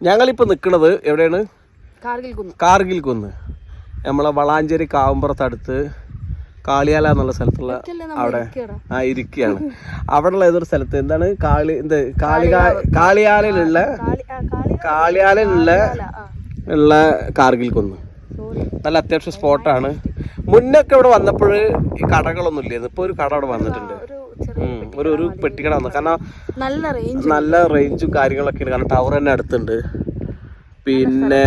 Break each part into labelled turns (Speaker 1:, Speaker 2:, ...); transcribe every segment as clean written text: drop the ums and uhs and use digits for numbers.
Speaker 1: ഞങ്ങളിപ്പോ നിക്കണത് എവിടെയാണ്? കാർഗിൽ കുന്ന്. നമ്മളെ വളാഞ്ചേരി കാവുമ്പുറത്തടുത്ത് കാളിയാല എന്നുള്ള സ്ഥലത്തുള്ള അവിടെ ഇരിക്കുകയാണ്. അവിടെയുള്ള ഏതൊരു സ്ഥലത്ത് എന്താണ് കാളിയാലയിലുള്ള കാർഗിൽ കുന്ന്. നല്ല അത്യാവശ്യം സ്പോട്ടാണ്. മുന്നൊക്കെ ഇവിടെ വന്നപ്പോൾ ഈ കടകളൊന്നും ഇല്ലായിരുന്നു. ഇപ്പൊ ഒരു കട അവിടെ വന്നിട്ടുണ്ട്. ഒരു പെട്ടിക്കട വന്നു. കാരണം നല്ല റേഞ്ചും കാര്യങ്ങളൊക്കെ ഉണ്ട്. കാരണം ടവർ തന്നെ അടുത്തുണ്ട്. പിന്നെ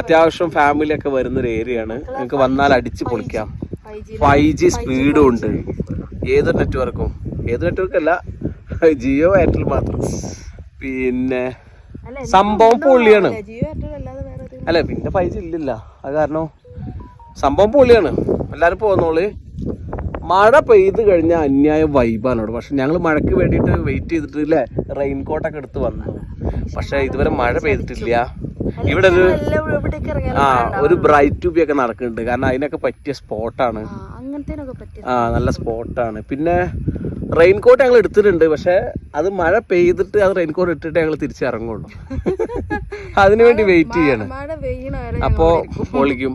Speaker 1: അത്യാവശ്യം ഫാമിലി ഒക്കെ വരുന്നൊരു ഏരിയയാണ്. നിങ്ങൾക്ക് വന്നാൽ അടിച്ച് പൊളിക്കാം. 5G സ്പീഡും ഉണ്ട്. ഏത് നെറ്റ്വർക്കും അല്ല, ജിയോ എയർടെൽ മാത്രം. പിന്നെ സംഭവം പൊള്ളിയാണ്. അല്ല പിന്നെ 5G ഇല്ലില്ല. അത് കാരണം സംഭവം പൊള്ളിയാണ്. എല്ലാവരും പോകുന്നോള്. മഴ പെയ്ത് കഴിഞ്ഞാൽ അന്യായ വൈബാണ് അവിടെ. പക്ഷെ ഞങ്ങൾ മഴയ്ക്ക് വേണ്ടിയിട്ട് വെയിറ്റ് ചെയ്തിട്ട് അല്ലേ റെയിൻകോട്ടൊക്കെ എടുത്ത് വന്നു. പക്ഷെ ഇതുവരെ മഴ പെയ്തിട്ടില്ല. ഇവിടെ ഒരു ബ്രൈറ്റ് ട്യൂബി ഒക്കെ നടക്കുന്നുണ്ട്. കാരണം അതിനൊക്കെ പറ്റിയ സ്പോട്ടാണ്. നല്ല സ്പോട്ടാണ്. പിന്നെ റെയിൻകോട്ട് ഞങ്ങൾ എടുത്തിട്ടുണ്ട്. പക്ഷെ അത് മഴ പെയ്തിട്ട് അത് റെയിൻകോട്ട് ഇട്ടിട്ട് ഞങ്ങൾ തിരിച്ചിറങ്ങുള്ളൂ. അതിനുവേണ്ടി വെയിറ്റ് ചെയ്യാണ്. അപ്പോ പൊളിക്കും.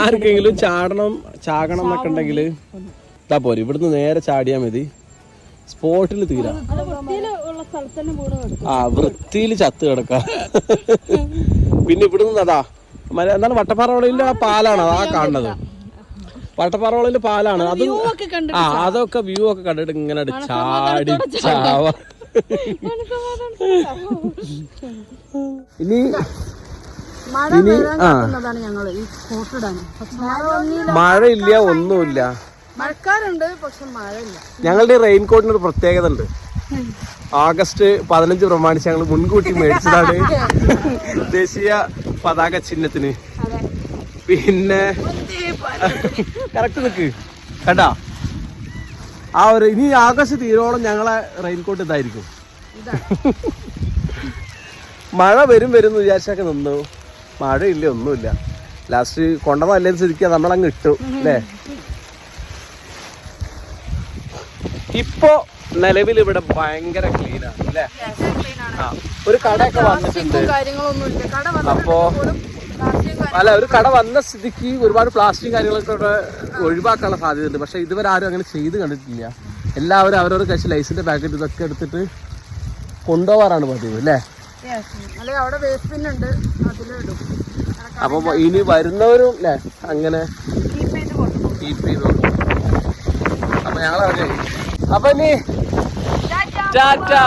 Speaker 1: ആർക്കെങ്കിലും ചാകണം എന്നൊക്കെ ഉണ്ടെങ്കിൽ ഇതാ പോരെ, ഇവിടുന്ന് നേരെ ചാടിയാ മതി. സ്പോട്ടിൽ തീരാം. വൃത്തിയിൽ ചത്ത് കിടക്കാം. പിന്നെ ഇവിടുന്ന് അതാ എന്താണ് വട്ടപ്പാറവളയിലെ ആ പാലാണ് അതാ കാണുന്നത്. വട്ടപ്പാറവളയിലെ പാലാണ് അത്. അതൊക്കെ വ്യൂ ഒക്കെ കണ്ടിട്ട് ഇങ്ങനെ ചാടി ചാവ. ഇനി മഴയില്ല, ഒന്നുമില്ല.
Speaker 2: മഴക്കാരുണ്ട് പക്ഷെ മഴയില്ല.
Speaker 1: ഞങ്ങളുടെ റെയിൻകോട്ടിന് ഒരു പ്രത്യേകത ഉണ്ട്. August 15 പ്രമാണിച്ച് ഞങ്ങൾ മുൻകൂട്ടി മേടിച്ചതാണ് ദേശീയ പതാക ചിഹ്നത്തിന്. പിന്നെ കറക്റ്റ് നിക്ക് കേട്ടാ. ആ ഒരു ഇനി ആഗസ്റ്റ് തീരോളം ഞങ്ങളെ റെയിൻകോട്ട് ഇതായിരിക്കും. മഴ വരും എന്ന് വിചാരിച്ചൊക്കെ നിന്നു. മഴയില്ല, ഒന്നുമില്ല. ലാസ്റ്റ് കൊണ്ടതല്ലേന്ന് ശരിക്കും നമ്മളങ്ങ് ഇട്ടു അല്ലേ. ഇപ്പൊ നിലവിൽ ഇവിടെ ഭയങ്കര ക്ലീനാണ് അല്ലേ. ഒരു കടയൊക്കെ വന്നിട്ടുണ്ട്. അപ്പോ അല്ല, ഒരു കട വന്ന സ്ഥിതിക്ക് ഒരുപാട് പ്ലാസ്റ്റിക് കാര്യങ്ങളൊക്കെ ഒഴിവാക്കാനുള്ള സാധ്യതയുണ്ട്. പക്ഷെ ഇതുവരെ ആരും അങ്ങനെ ചെയ്ത് കണ്ടിട്ടില്ല. എല്ലാവരും അവരവരുടെ കഴിച്ച് ലൈസിന്റെ പാക്കറ്റ് ഇതൊക്കെ എടുത്തിട്ട് കൊണ്ടുപോകാറാണ് പതിവ് അല്ലേ. അപ്പൊ ഇനി വരുന്നവരും അല്ലേ അങ്ങനെ കീപ്പ് ചെയ്ത് കൊടുക്കും. അപ്പൊ ഞങ്ങൾ അപ്പൊ ഇനി ടാറ്റാ.